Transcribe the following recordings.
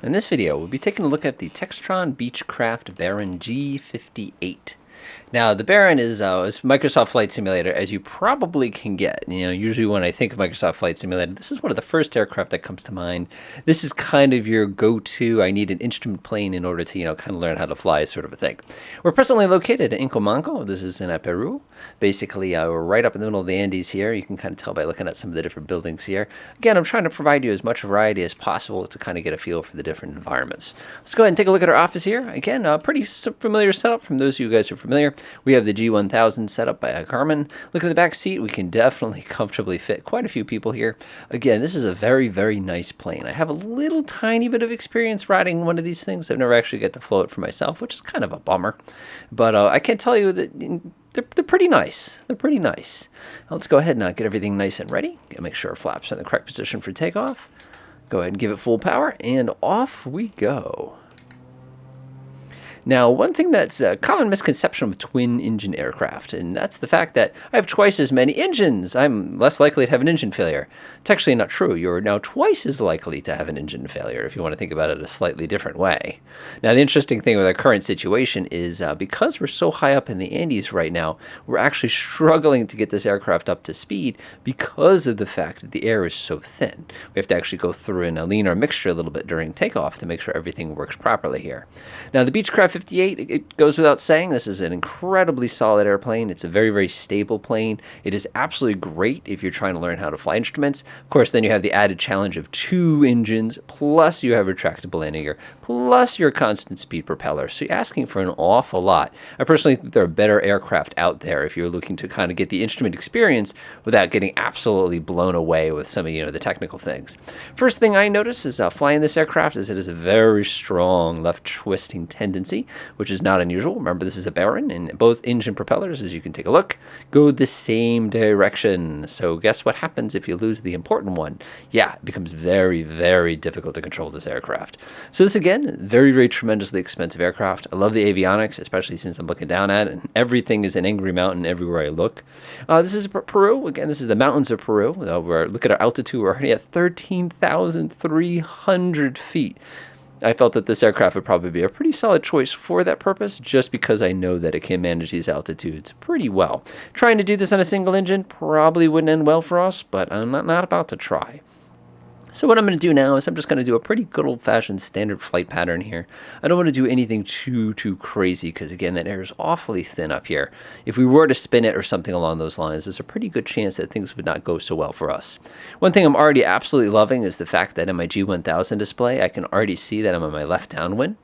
In this video, we'll be taking a look at the Textron Beechcraft G58. Now, the Baron is Microsoft Flight Simulator, as you probably can get. You know, usually when I think of Microsoft Flight Simulator, this is one of the first aircraft that comes to mind. This is kind of your go-to, I need an instrument plane in order to, kind of learn how to fly sort of a thing. We're presently located in Incomanco. This is in Peru. Basically, we're right up in the middle of the Andes here. You can kind of tell by looking at some of the different buildings here. Again, I'm trying to provide you as much variety as possible to kind of get a feel for the different environments. Let's go ahead and take a look at our office here. Again, pretty familiar setup from those of you guys who are familiar. We have the G1000 set up by Garmin. Look at the back seat. We can definitely comfortably fit quite a few people here. Again, this is a very, very nice plane. I have a little tiny bit of experience riding one of these things. I've never actually got to float for myself, which is kind of a bummer. But I can tell you that they're pretty nice. They're pretty nice. Now let's go ahead and get everything nice and ready. Make sure our flaps are in the correct position for takeoff. Go ahead and give it full power, and off we go. Now, one thing that's a common misconception with twin-engine aircraft, and that's the fact that I have twice as many engines. I'm less likely to have an engine failure. It's actually not true. You're now twice as likely to have an engine failure if you want to think about it a slightly different way. Now, the interesting thing with our current situation is because we're so high up in the Andes right now, we're actually struggling to get this aircraft up to speed because of the fact that the air is so thin. We have to actually go through and lean our mixture a little bit during takeoff to make sure everything works properly here. Now, the Beechcraft 58, it goes without saying, this is an incredibly solid airplane. It's a very, very stable plane. It is absolutely great if you're trying to learn how to fly instruments. Of course, then you have the added challenge of 2 engines, plus you have retractable landing gear, plus your constant speed propeller. So you're asking for an awful lot. I personally think there are better aircraft out there if you're looking to kind of get the instrument experience without getting absolutely blown away with some of the technical things. First thing I notice is flying this aircraft is it has a very strong left twisting tendency, which is not unusual. Remember, this is a Baron, and both engine propellers, as you can take a look, go the same direction. So guess what happens if you lose the important one? Yeah, it becomes very, very difficult to control this aircraft. So this, again, very, very tremendously expensive aircraft. I love the avionics, especially since I'm looking down at it, and everything is an angry mountain everywhere I look. This is Peru. Again, this is the mountains of Peru. Look at our altitude. We're already at 13,300 feet. I felt that this aircraft would probably be a pretty solid choice for that purpose, just because I know that it can manage these altitudes pretty well. Trying to do this on a single engine probably wouldn't end well for us, but I'm not about to try. So what I'm going to do now is I'm just going to do a pretty good old-fashioned standard flight pattern here. I don't want to do anything too crazy because, again, that air is awfully thin up here. If we were to spin it or something along those lines, there's a pretty good chance that things would not go so well for us. One thing I'm already absolutely loving is the fact that in my G1000 display, I can already see that I'm on my left downwind.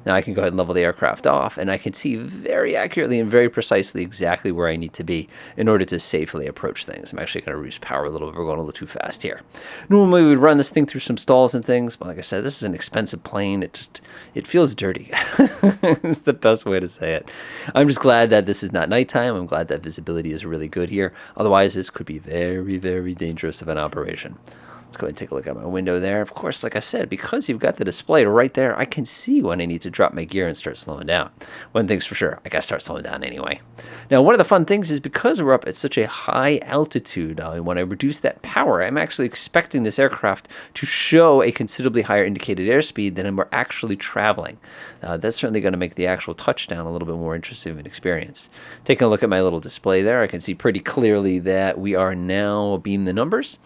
Now I can go ahead and level the aircraft off, and I can see very accurately and very precisely exactly where I need to be in order to safely approach things. I'm actually going to reduce power a little bit. We're going a little too fast here. Normally we would run this thing through some stalls and things, but like I said, this is an expensive plane. It feels dirty. It's the best way to say it. I'm just glad that this is not nighttime. I'm glad that visibility is really good here. Otherwise, this could be very, very dangerous of an operation. Let's go ahead and take a look at my window there. Of course, like I said, because you've got the display right there, I can see when I need to drop my gear and start slowing down. One thing's for sure, I gotta start slowing down anyway. Now, one of the fun things is because we're up at such a high altitude, when I reduce that power, I'm actually expecting this aircraft to show a considerably higher indicated airspeed than we're actually traveling. That's certainly going to make the actual touchdown a little bit more interesting of an experience. Taking a look at my little display there, I can see pretty clearly that we are now beam the numbers.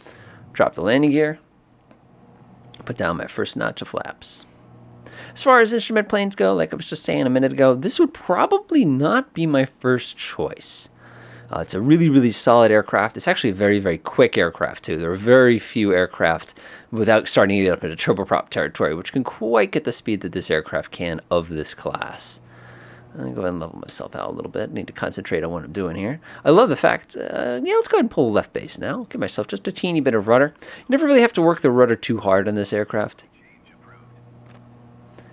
Drop the landing gear, put down my first notch of flaps. As far as instrument planes go, like I was just saying a minute ago, this would probably not be my first choice. It's a really, really solid aircraft. It's actually a very, very quick aircraft, too. There are very few aircraft without starting to get up into turboprop territory, which can quite get the speed that this aircraft can of this class. Let me go ahead and level myself out a little bit. I need to concentrate on what I'm doing here. I love the fact, let's go ahead and pull left base now. Give myself just a teeny bit of rudder. You never really have to work the rudder too hard on this aircraft.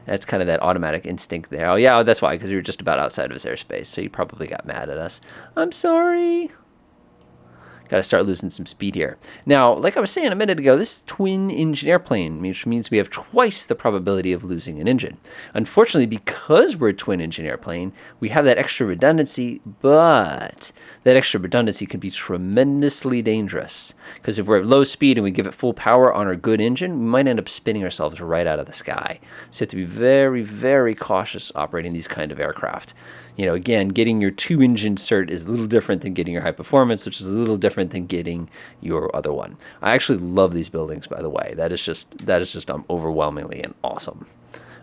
That's kind of that automatic instinct there. Oh, yeah, that's why, because we were just about outside of his airspace, so he probably got mad at us. I'm sorry. Got to start losing some speed here. Now, like I was saying a minute ago, this is twin-engine airplane, which means we have twice the probability of losing an engine. Unfortunately, because we're a twin-engine airplane, we have that extra redundancy, but that extra redundancy can be tremendously dangerous. Because if we're at low speed and we give it full power on our good engine, we might end up spinning ourselves right out of the sky. So you have to be very, very cautious operating these kind of aircraft. You know, again, getting your 2-engine cert is a little different than getting your high performance, which is a little different than getting your other one. I actually love these buildings, by the way. That is just overwhelmingly and awesome.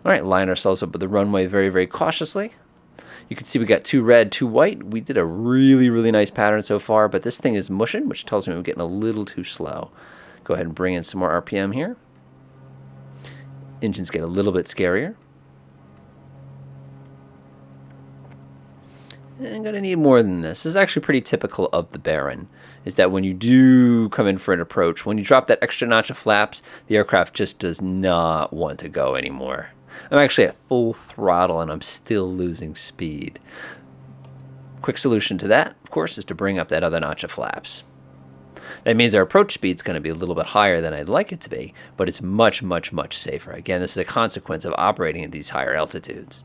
All right, line ourselves up with the runway very, very cautiously. You can see we got 2 red, 2 white. We did a really, really nice pattern so far, but this thing is mushing, which tells me we're getting a little too slow. Go ahead and bring in some more RPM here. Engines get a little bit scarier. I'm going to need more than this. This is actually pretty typical of the Baron, is that when you do come in for an approach, when you drop that extra notch of flaps, the aircraft just does not want to go anymore. I'm actually at full throttle and I'm still losing speed. Quick solution to that, of course, is to bring up that other notch of flaps. That means our approach speed is going to be a little bit higher than I'd like it to be, but it's much, much, much safer. Again, this is a consequence of operating at these higher altitudes.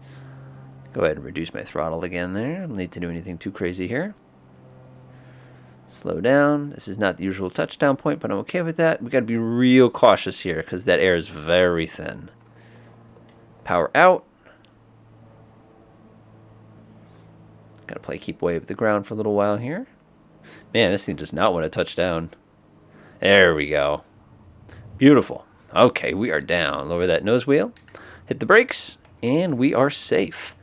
Go ahead and reduce my throttle again there. I don't need to do anything too crazy here. Slow down. This is not the usual touchdown point, but I'm okay with that. We got to be real cautious here because that air is very thin. Power out. Got to play keep away with the ground for a little while here. Man, this thing does not want to touch down. There we go. Beautiful. Okay, we are down. Lower that nose wheel. Hit the brakes, and we are safe.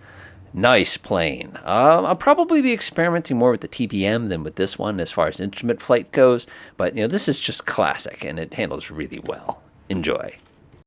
Nice plane. I'll probably be experimenting more with the TPM than with this one as far as instrument flight goes, but you know, this is just classic and it handles really well. Enjoy.